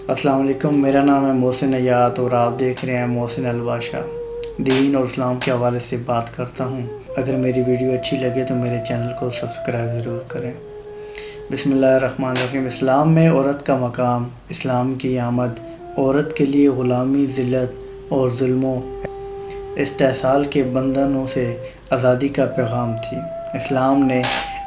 السلام علیکم، میرا نام ہے محسن ایاد اور آپ دیکھ رہے ہیں محسن الباشا۔ دین اور اسلام کے حوالے سے بات کرتا ہوں۔ اگر میری ویڈیو اچھی لگے تو میرے چینل کو سبسکرائب ضرور کریں۔ بسم اللہ الرحمن الرحیم۔ اسلام میں عورت کا مقام، اسلام کی آمد عورت کے لیے غلامی، ذلت اور ظلم و استحصال کے بندھنوں سے آزادی کا پیغام تھی۔ اسلام نے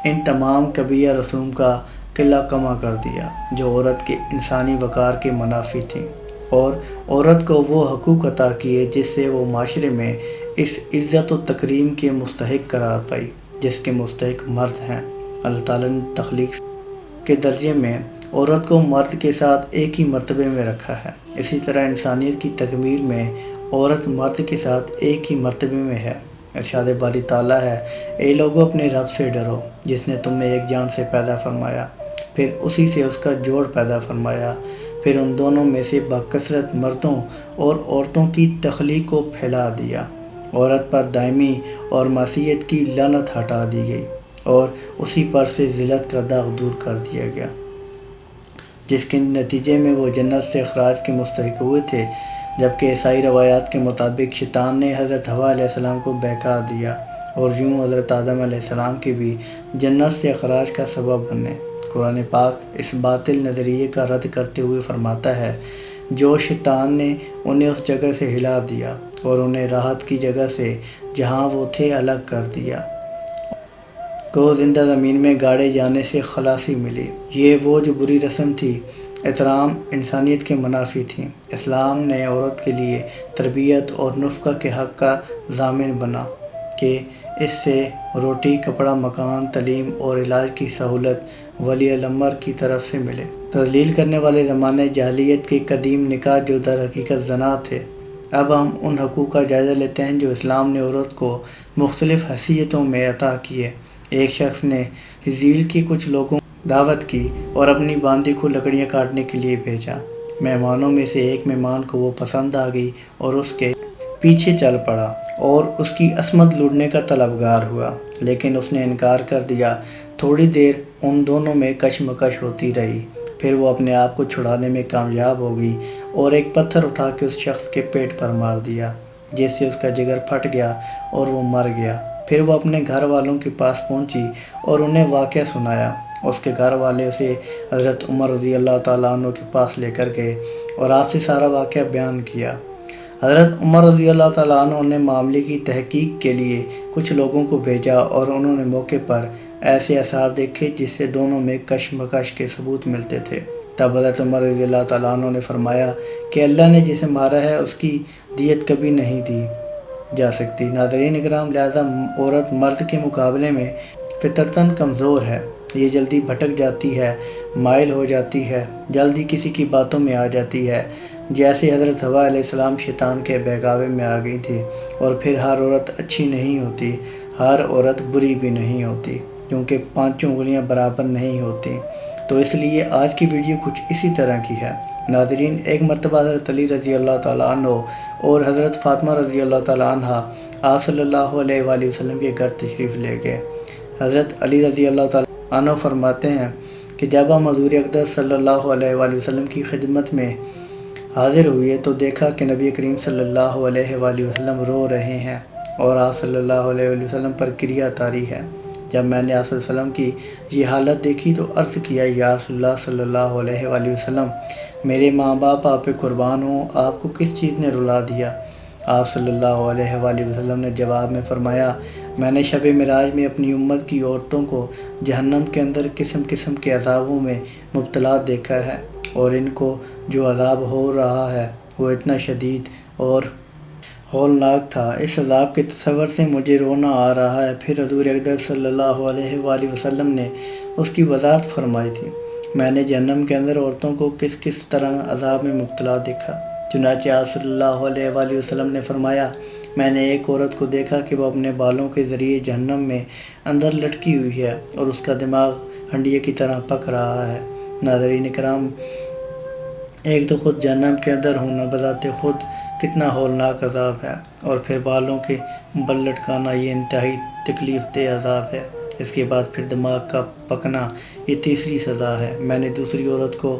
ان تمام قبیح رسوم کا قلہ کما کر دیا جو عورت کے انسانی وقار کے منافی تھیں، اور عورت کو وہ حقوق عطا کیے جس سے وہ معاشرے میں اس عزت و تکریم کے مستحق قرار پائی جس کے مستحق مرد ہیں۔ اللہ تعالیٰ نے تخلیق کے درجے میں عورت کو مرد کے ساتھ ایک ہی مرتبے میں رکھا ہے، اسی طرح انسانیت کی تکمیل میں عورت مرد کے ساتھ ایک ہی مرتبے میں ہے۔ ارشاد باری تعالیٰ ہے، اے لوگو اپنے رب سے ڈرو جس نے تمہیں ایک جان سے پیدا فرمایا، پھر اسی سے اس کا جوڑ پیدا فرمایا، پھر ان دونوں میں سے بکثرت مردوں اور عورتوں کی تخلیق کو پھیلا دیا۔ عورت پر دائمی اور معصیت کی لعنت ہٹا دی گئی اور اسی پر سے ذلت کا داغ دور کر دیا گیا، جس کے نتیجے میں وہ جنت سے اخراج کے مستحق ہوئے تھے، جبکہ عیسائی روایات کے مطابق شیطان نے حضرت حوا علیہ السلام کو بہکا دیا اور یوں حضرت آدم علیہ السلام کے بھی جنت سے اخراج کا سبب بنے۔ قرآن پاک اس باطل نظریے کا رد کرتے ہوئے فرماتا ہے، جو شیطان نے انہیں اس جگہ سے ہلا دیا اور انہیں راحت کی جگہ سے جہاں وہ تھے الگ کر دیا کو زندہ زمین میں گاڑے جانے سے خلاصی ملی۔ یہ وہ جو بری رسم تھی، احترام انسانیت کے منافی تھی۔ اسلام نے عورت کے لیے تربیت اور نفقہ کے حق کا ضامن بنا کہ اس سے روٹی، کپڑا، مکان، تعلیم اور علاج کی سہولت ولی الامر کی طرف سے ملے۔ تضلیل کرنے والے زمانے جاہلیت کے قدیم نکاح جو در حقیقت زنا تھے، اب ہم ان حقوق کا جائزہ لیتے ہیں جو اسلام نے عورت کو مختلف حیثیتوں میں عطا کیے۔ ایک شخص نے ذیل کے کچھ لوگوں دعوت کی اور اپنی باندی کو لکڑیاں کاٹنے کے لیے بھیجا۔ مہمانوں میں سے ایک مہمان کو وہ پسند آ گئی اور اس کے پیچھے چل پڑا اور اس کی عصمت لوٹنے کا طلبگار ہوا، لیکن اس نے انکار کر دیا۔ تھوڑی دیر ان دونوں میں کشمکش ہوتی رہی، پھر وہ اپنے آپ کو چھڑانے میں کامیاب ہو گئی اور ایک پتھر اٹھا کے اس شخص کے پیٹ پر مار دیا، جس سے اس کا جگر پھٹ گیا اور وہ مر گیا۔ پھر وہ اپنے گھر والوں کے پاس پہنچی اور انہیں واقعہ سنایا۔ اس کے گھر والے اسے حضرت عمر رضی اللہ تعالیٰ عنہ کے پاس لے کر گئے اور آپ سے سارا واقعہ بیان کیا۔ حضرت عمر رضی اللہ تعالیٰ عنہ نے معاملے کی تحقیق کے لیے کچھ لوگوں کو بھیجا اور انہوں نے موقع پر ایسے آثار دیکھے جس سے دونوں میں کشمکش کے ثبوت ملتے تھے۔ تب حضرت عمر رضی اللہ تعالیٰ عنہ نے فرمایا کہ اللہ نے جسے مارا ہے اس کی دیت کبھی نہیں دی جا سکتی۔ ناظرین اکرام، لہٰذا عورت مرد کے مقابلے میں فطرتاً کمزور ہے۔ یہ جلدی بھٹک جاتی ہے، مائل ہو جاتی ہے، جلدی کسی کی باتوں میں آ جاتی ہے، جیسے حضرت حوا علیہ السلام شیطان کے بہکاوے میں آ گئی تھی۔ اور پھر ہر عورت اچھی نہیں ہوتی، ہر عورت بری بھی نہیں ہوتی، کیونکہ پانچوں انگلیاں برابر نہیں ہوتی۔ تو اس لیے آج کی ویڈیو کچھ اسی طرح کی ہے۔ ناظرین، ایک مرتبہ حضرت علی رضی اللہ تعالیٰ عنہ اور حضرت فاطمہ رضی اللہ تعالیٰ عنہ آپ صلی اللہ علیہ وآلہ وسلم کے گھر تشریف لے گئے۔ حضرت علی رضی اللہ تعالیٰ عنہ فرماتے ہیں کہ جب ہم حضور اقدس صلی اللہ علیہ وآلہ وسلم کی خدمت میں حاضر ہوئے تو دیکھا کہ نبی کریم صلی اللہ علیہ وآلہ وسلم رو رہے ہیں اور آپ صلی اللہ علیہ وآلہ وسلم پر کریا طاری ہے۔ جب میں نے آپ صلی اللہ علیہ وسلم کی یہ حالت دیکھی تو عرض کیا، یا رسول اللہ صلی اللہ علیہ وآلہ وسلم، میرے ماں باپ آپ پہ قربان ہوں، آپ کو کس چیز نے رلا دیا؟ آپ صلی اللہ علیہ وآلہ وسلم نے جواب میں فرمایا، میں نے شب معراج میں اپنی امت کی عورتوں کو جہنم کے اندر قسم قسم کے عذابوں میں مبتلا دیکھا ہے، اور ان کو جو عذاب ہو رہا ہے وہ اتنا شدید اور ہولناک تھا، اس عذاب کے تصور سے مجھے رونا آ رہا ہے۔ پھر حضور اقدس صلی اللہ علیہ وآلہ وسلم نے اس کی وضاحت فرمائی تھی۔ میں نے جہنم کے اندر عورتوں کو کس کس طرح عذاب میں مبتلا دیکھا۔ چنانچہ آپ صلی اللہ علیہ وآلہ وسلم نے فرمایا، میں نے ایک عورت کو دیکھا کہ وہ اپنے بالوں کے ذریعے جہنم میں اندر لٹکی ہوئی ہے اور اس کا دماغ ہنڈیے کی طرح پک رہا ہے۔ ناظرین اکرام، ایک تو خود جہنم کے اندر ہونا بذات خود کتنا ہولناک عذاب ہے، اور پھر بالوں کے بل لٹکانا یہ انتہائی تکلیف دہ عذاب ہے۔ اس کے بعد پھر دماغ کا پکنا یہ تیسری سزا ہے۔ میں نے دوسری عورت کو